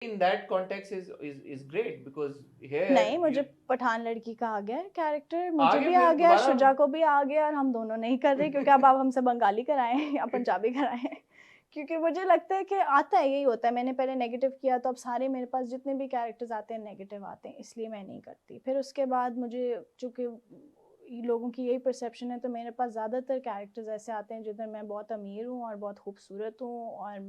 in that context is great because here नहीं, मुझे पठान लड़की का आ गया है कैरेक्टर, मुझे आगे भी फिर आ गया, दोबारा शुजा को भी आ गया, और हम दोनों नहीं कर रहे क्योंकि अब आप हमसे बंगाली कराएं या पंजाबी कराएं क्योंकि मुझे लगता है कि आता है, यही होता है। मैंने पहले नेगेटिव किया तो अब सारे मेरे पास जितने भी कैरेक्टर्स आते हैं नेगेटिव आते हैं, इसलिए मैं नहीं करती। फिर उसके बाद मुझे चूँकि लोगों की यही परसेप्शन है तो मेरे पास ज़्यादातर कैरेक्टर्स ऐसे आते हैं जिधर मैं बहुत अमीर हूँ और बहुत खूबसूरत हूँ और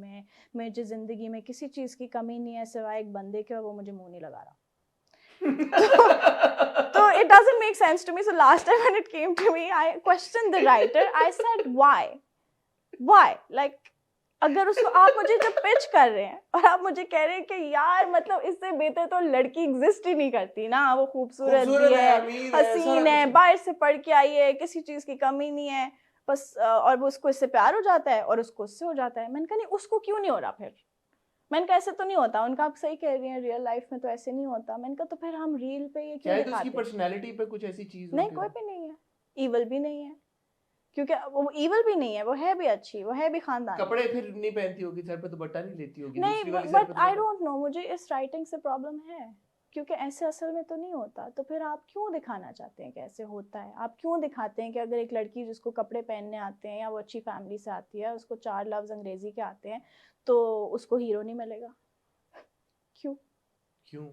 मुझे ज़िंदगी में किसी चीज़ की कमी नहीं है सिवाय एक बंदे के, और वो मुझे मुँह नहीं लगा रहा। So it doesn't make sense to me. So last time when it came to me, I questioned the writer. I said, why? Like, अगर उसको आप मुझे जब पिच कर रहे हैं और आप मुझे कह रहे हैं कि यार मतलब इससे बेहतर तो लड़की एग्जिस्ट ही नहीं करती ना, वो खूबसूरत भी है, हसीन है, बाहर से पढ़ के आई है, किसी चीज़ की कमी नहीं है बस, और वो उसको इससे प्यार हो जाता है और उसको उससे हो जाता है। मैंने कहा नहीं, उसको क्यों नहीं हो रहा फिर? मैंने कहा ऐसे तो नहीं होता। उनका आप सही कह रही हैं, रियल लाइफ में तो ऐसे नहीं होता। मैंने कहा तो फिर हम रील पे ये क्यों दिखाते हैं? उसकी पर्सनालिटी पे कुछ ऐसी चीज नहीं, कोई भी नहीं है, ईवल भी नहीं है, क्योंकि वो ईवल भी नहीं है, वो है भी अच्छी, वो है भी खानदान। कपड़े फिर नहीं पहनती होगी, सर पे दुपट्टा नहीं लेती होगी, नहीं, दूसरी वाली सर बट पे आई दुपट्टा। डोंट नो, मुझे इस राइटिंग से प्रॉब्लम है क्योंकि ऐसे असल में तो नहीं होता। तो फिर आप क्यों दिखाना चाहते हैं कि ऐसे होता है? आप क्यों दिखाते हैं कि अगर एक लड़की जिसको कपड़े पहनने आते हैं या वो अच्छी फैमिली से आती है, उसको 4 लफ्ज़ अंग्रेजी के आते हैं, तो उसको हीरो नहीं मिलेगा? क्यों?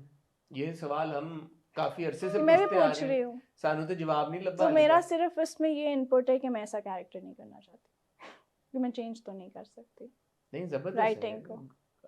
ये सवाल हम काफी अरसे से मैं भी पूछते आ पूछ रहे रही हैं, हूँ। सानू तो जवाब नहीं लगा। तो मेरा सिर्फ इसमें ये इनपुट है कि मैं ऐसा कैरेक्टर नहीं करना चाहती, कि मैं चेंज तो नहीं कर सकती नहीं, जबरदस्त राइटिंग को।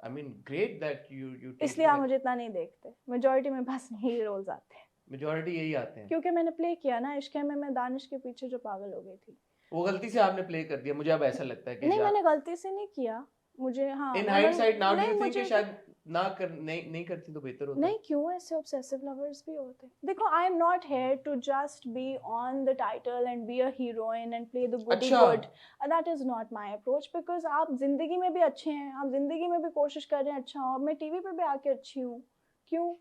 I mean great that you इसलिए आप मुझे इतना नहीं देखते, मेजोरिटी में बस यही रोल्स आते हैं, मेजॉरिटी यही आते हैं क्योंकि मैंने प्ले किया ना इश्क है में, मैं दानिश के पीछे जो पागल हो गई थी। वो गलती से आपने प्ले कर दिया, मुझे अब ऐसा लगता है कि नहीं, मैंने गलती से नहीं किया, मुझे हाँ इन मैं हाइंडसाइट नाउ डू नहीं, यू थिंक कि मुझे शायद नहीं करती तो बेहतर होता? नहीं, क्यों? ऐसे ऑब्सेसिव लवर्स भी होते हैं। देखो, I am not here to just be on the title and be a heroine and play the goody good, that is not my approach. Because आप जिंदगी में भी अच्छे हैं, आप जिंदगी में भी कोशिश कर रहे हैं अच्छा हो। मैं टीवी पे भी आके अच्छी हूँ, क्यों?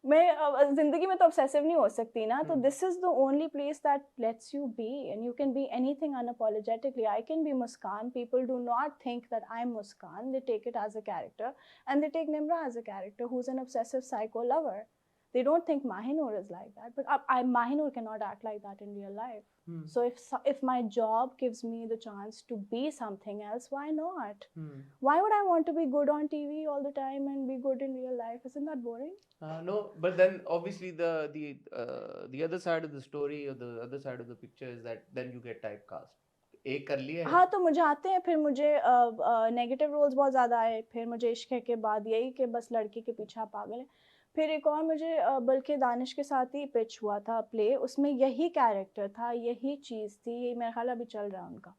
मैं जिंदगी में तो ऑब्सेसिव नहीं हो सकती ना। तो this is the only place that lets you be and you can be anything unapologetically. I can be Muskan, people do not think that I'm Muskan, they take it as a character, and they take Nimra as a character who's an obsessive psycho lover. They don't think Mahinur is like that, but Mahinur cannot act like that in real life. So if my job gives me the chance to be something else, why not? Why would I want to be good on TV all the time and be good in real life? Isn't that boring? No, but then obviously the other side of the story or the other side of the picture is that then you get typecast. एक कर लिए हाँ, तो मुझे आते हैं, फिर मुझे नेगेटिव रोल्स बहुत ज़्यादा आए, फिर मुझे इश्क है के बाद यही कि बस लड़की के पीछे आप पागल हैं। फिर एक और मुझे बल्कि दानिश के साथ ही पिच हुआ था प्ले, उसमें यही कैरेक्टर था, यही चीज़ थी, ये मेरा ख्याल अभी चल रहा है उनका।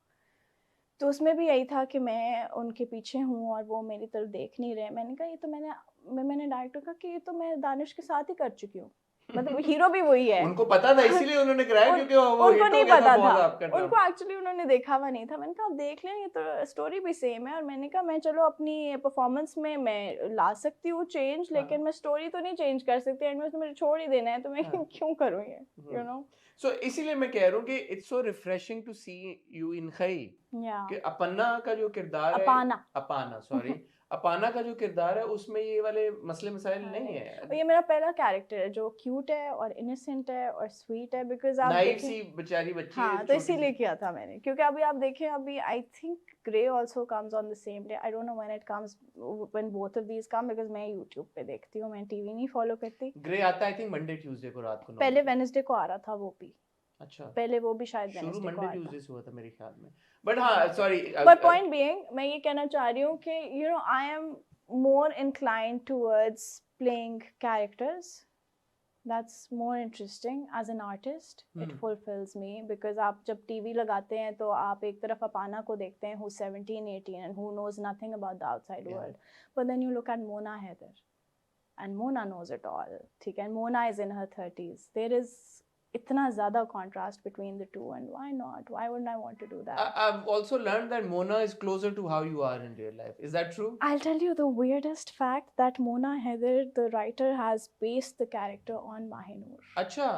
तो उसमें भी यही था कि मैं उनके पीछे हूँ और वो मेरी तरफ देख नहीं रहे। मैंने कहा ये तो मैंने डायरेक्टर कहा कि ये तो मैं दानिश के साथ ही कर चुकी हूँ, मतलब हीरो भी वही है। उनको पता था इसीलिए उन्होंने कराया, क्योंकि वो उनको नहीं पता था, आपका उनको एक्चुअली उन्होंने देखा हुआ नहीं था। मैंने कहा आप देख लें, ये तो स्टोरी भी सेम है। और मैंने कहा मैं चलो अपनी परफॉर्मेंस में मैं ला सकती हूँ चेंज, लेकिन मैं स्टोरी तो नहीं चेंज कर सकती, एंड में तो मुझे छोड़ ही देना है, तो मैं क्यों करूँ ये, यू नो। सो इसीलिए मैं कह रहा हूँ कि it's so refreshing to see you in खई, कि अपना का जो किरदार है, अपाना का जो किरदार है उसमें ये वाले मसले मसाइल नहीं है। ये मेरा पहला कैरेक्टर है जो क्यूट है और इनोसेंट है और स्वीट है, बिकॉज आप सी बेचारी बच्ची है। हाँ, तो इसीलिए किया था मैंने, क्योंकि अभी आप देखें, अभी I think grey also comes on the same day. I don't know when it comes, when both of these come, because मैं यूट्यूब पे देखती हूँ, मैं टीवी नहीं फॉलो करती। ग्रे आता है आई थिंक मंडे ट्यूसडे को रात को 9 पहले वेडनेसडे को आ रहा था वो भी। अच्छा, पहले वो भी शायद शुरू वेडनेसडे को मंडे आता ट्यूसडे से हुआ था मेरे ख्याल में। बट हाँ, सॉरी, बट पॉइंट बीइंग, मैं ये कहना चाह रही हूँ कि you know I am more inclined towards playing characters. That's more interesting as an artist. It fulfills me because आप जब टीवी लगाते हैं तो आप एक तरफ अपाना को देखते हैं who's 17, 18 and who knows nothing about the outside world. But then you look at Mona Haider and Mona knows it all. ठीक है, and Mona is in her 30s. There is इतना ज़्यादा contrast between the two, and why not? Why wouldn't I want to do that? I've also learned that Mona is closer to how you are in real life. Is that true? I'll tell you the weirdest fact, that Mona Haider, the writer, has based the character on Mahinur. अच्छा,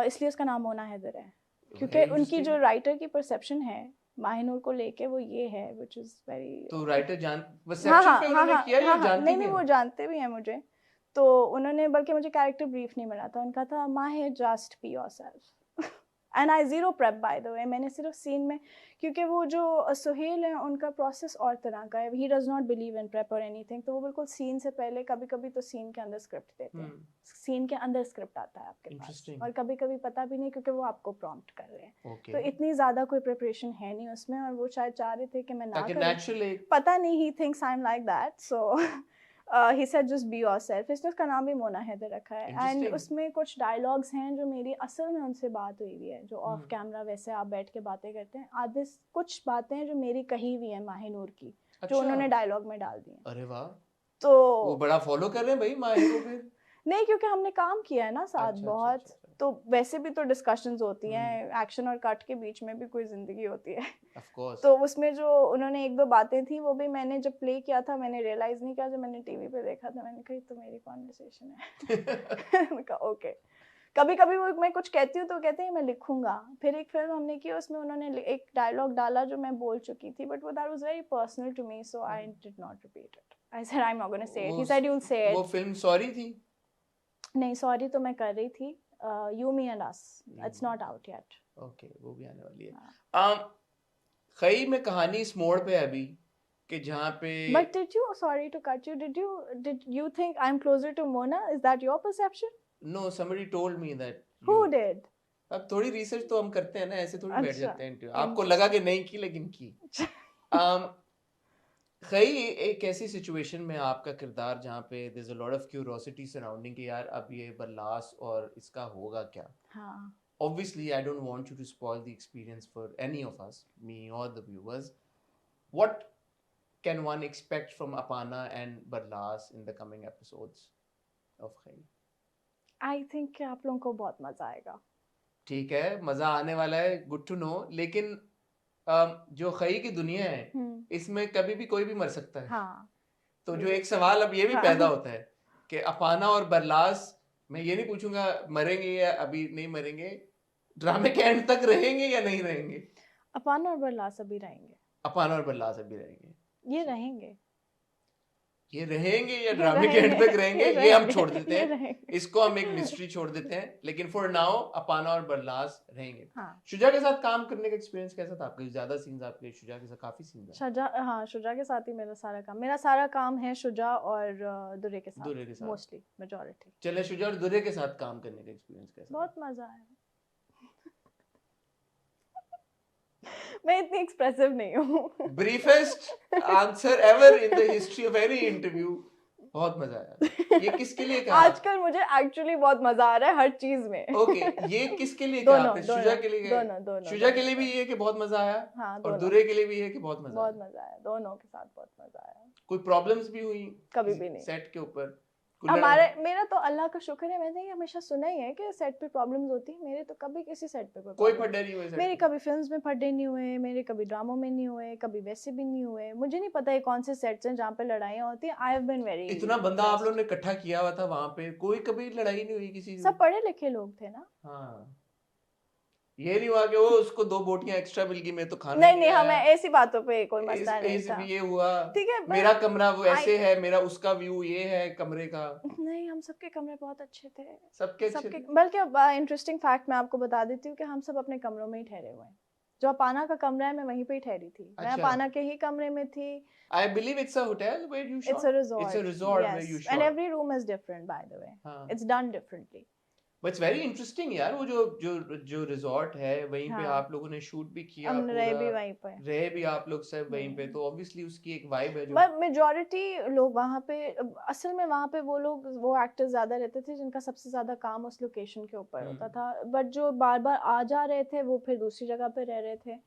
इसलिए उसका नाम मोना हैदर है, क्योंकि उनकी जो writer की perception है माहिनूर को लेके वो ये है व्हिच इज वेरी। तो राइटर जान रिसेप्शन पे उन्होंने किया या जानती नहीं वो जानते भी हैं मुझे, तो उन्होंने, बल्कि मुझे कैरेक्टर ब्रीफ नहीं मिला था, उनका था माहिर just be yourself and I zero prep by the way. मैंने सिर्फ सीन में, क्योंकि वो जो सुहेल है उनका प्रोसेस और तरह का है, he does not believe in prep और एनीथिंग, तो वो बिल्कुल सीन से पहले, कभी कभी तो सीन के अंदर स्क्रिप्ट देते हैं, सीन के अंदर स्क्रिप्ट आता है आपके पास, और कभी कभी पता भी नहीं क्योंकि वो आपको प्रॉम्प्ट कर रहे हैं। तो इतनी ज़्यादा कोई प्रिपरेशन है नहीं उसमें, और वो शायद चाह रहे थे कि मैं ना करूं, पता नहीं, he thinks I am like that, so he said just be yourself। इसने उसका नाम भी मोना हैदर रखा है, एंड उसमें कुछ डायलॉग्स हैं जो मेरी असल में उनसे बात हुई हुई है, जो ऑफ कैमरा वैसे आप बैठ के बातें करते हैं, आधे कुछ बातें हैं जो मेरी कही हुई है माहिनूर की, जो उन्होंने डायलॉग में डाल दी। अरे वाह, तो वो बड़ा फॉलो कर रहे हैं भाई माहिर को फिर। नहीं, क्योंकि हमने काम किया है ना साथ बहुत, तो वैसे भी तो डिस्कशंस होती हैं, एक्शन और कट के बीच में भी कोई जिंदगी होती है ऑफ कोर्स। तो उसमें जो उन्होंने एक दो बातें थी, वो भी मैंने जब प्ले किया था मैंने रियलाइज नहीं किया, जब मैंने टीवी पे देखा था मैंने कहा तो मेरी कॉन्वर्सेशन है मैंने कहा ओके। कभी कभी वो मैं कुछ कहती हूँ तो कहते हैं मैं लिखूंगा। फिर एक फिल्म हमने की, उसमें उन्होंने एक डायलॉग डाला जो मैं बोल चुकी थी, बट वो that was very personal to me, so I did not repeat it. I said I am not gonna say it, he said you will say it. वो फिल्म सॉरी थी? नहीं, सॉरी तो मैं कर रही थी, you me and us, it's not out yet. Okay, वो भी आने वाली है। खई में कहानी इस मोड़ पे है अभी कि जहाँ पे, but did you, sorry to cut you, did you think I am closer to Mona? Is that your perception? No, somebody told me that। Who did? अब थोड़ी रिसर्च तो हम करते हैं ना, ऐसे थोड़ी बैठ जाते हैं। आपको लगा कि नहीं की, लेकिन की। खई एक ऐसी सिचुएशन में आपका किरदार जहाँ पे there is a lot of curiosity surrounding कि यार अब ये बरलास और इसका होगा क्या। हाँ। Obviously, I don't want you to spoil the experience for any of us, me or the viewers. What can one expect from Apana and Barlas in the coming episodes of Khayi? I think कि आप लोगों को बहुत मजा आएगा। ठीक है, मजा आने वाला है, good to know। लेकिन जो खई की दुनिया है इसमें कभी भी कोई भी मर सकता है। हाँ। तो जो एक सवाल अब ये भी पैदा होता है कि अपाना और बरलास, मैं ये नहीं पूछूंगा मरेंगे या अभी नहीं मरेंगे, ड्रामे के एंड तक रहेंगे या नहीं रहेंगे? अपाना और बरलास अभी रहेंगे। अपाना और बरलास अभी रहेंगे। ये रहेंगे। ये रहेंगे या ड्रामे के एंड तक रहेंगे, ये हम छोड़ देते हैं, इसको हम एक मिस्ट्री छोड़ देते हैं। लेकिन फॉर नाउ अपाना और बरलास रहेंगे। हाँ। शुजा के साथ काम करने का एक्सपीरियंस कैसा था आपका? ज्यादा सीन्स आपके शुजा के साथ? काफी सीन्स हैं। हाँ, शुजा के साथ ही मेरा सारा काम है, शुजा और दुर्रे के साथ मोस्टली, मेजॉरिटी। चले, शुजा और दुर्रे के साथ काम करने का एक्सपीरियंस कैसा? बहुत मजा आया। मैं इतनी एक्सप्रेसिव नहीं हूँ। Briefest answer ever in the history of any interview. बहुत मजा आया। ये किसके लिए कहा? आजकल मुझे एक्चुअली बहुत मजा आ रहा है हर चीज में। ओके, ये किसके लिए कहा आपने? शुजा के लिए? दोनों। शुजा के लिए भी ये कि बहुत मजा आया, हाँ, और दुर्रे के लिए भी ये कि बहुत मजा आया। दोनों के साथ बहुत मजा आया। कोई प्रॉब्लम्स भी हुई? कभी भी नहीं। सेट के ऊपर मेरा तो अल्लाह का शुक्र है, मैंने हमेशा सुना ही है कि सेट पे प्रॉब्लम्स होती है। मेरे तो कभी किसी सेट पे कोई फड्डे नहीं हुए। मेरे कभी फिल्म्स में फड्डे नहीं हुए, मेरे कभी ड्रामों में नहीं हुए, कभी वैसे भी नहीं हुए। मुझे नहीं पता है कौन से सेट्स हैं जहाँ पे लड़ाइयाँ होती हैं। आई हैव बीन वेरी, इतना बंदा आप लोगों ने इकट्ठा किया हुआ था वहाँ पे, कोई कभी लड़ाई नहीं हुई किसी से? सब पढ़े लिखे लोग थे ना। हाँ, ये नहीं हुआ कि वो उसको 2 बोटियां एक्स्ट्रा मिल गई, मैं तो खाना नहीं, हमें ऐसी बातों पे कोई मसला नहीं था। ये हुआ, ठीक है, मेरा कमरा वो ऐसे है, मेरा उसका व्यू ये है कमरे का। नहीं, हम सबके कमरे बहुत अच्छे थे, सबके। बल्कि इंटरेस्टिंग फैक्ट मैं आपको बता देती हूँ कि हम सब अपने कमरों में ही ठहरे हुए हैं। जो अपाना का कमरा है मैं वहीं पे ही ठहरी थी। मैं अपाना के ही कमरे में थी। I believe it's a hotel where you shot. It's a resort. It's a resort yes. where you shot. And every room is different, by the way. It's done differently. But it's very interesting यार, वो जो resort है वहीं पे आप लोगों ने shoot भी किया, हम रहे भी वहीं पे, रहे भी आप लोग सब वहीं पे, तो ऑब्वियसली उसकी एक वाइब है। बट मेजॉरिटी लोग वहाँ पे, असल में वहाँ पे वो एक्टर्स ज्यादा रहते थे जिनका सबसे ज्यादा काम उस लोकेशन के ऊपर होता था। बट जो बार बार आ जा रहे थे वो फिर दूसरी जगह पे रह रहे थे।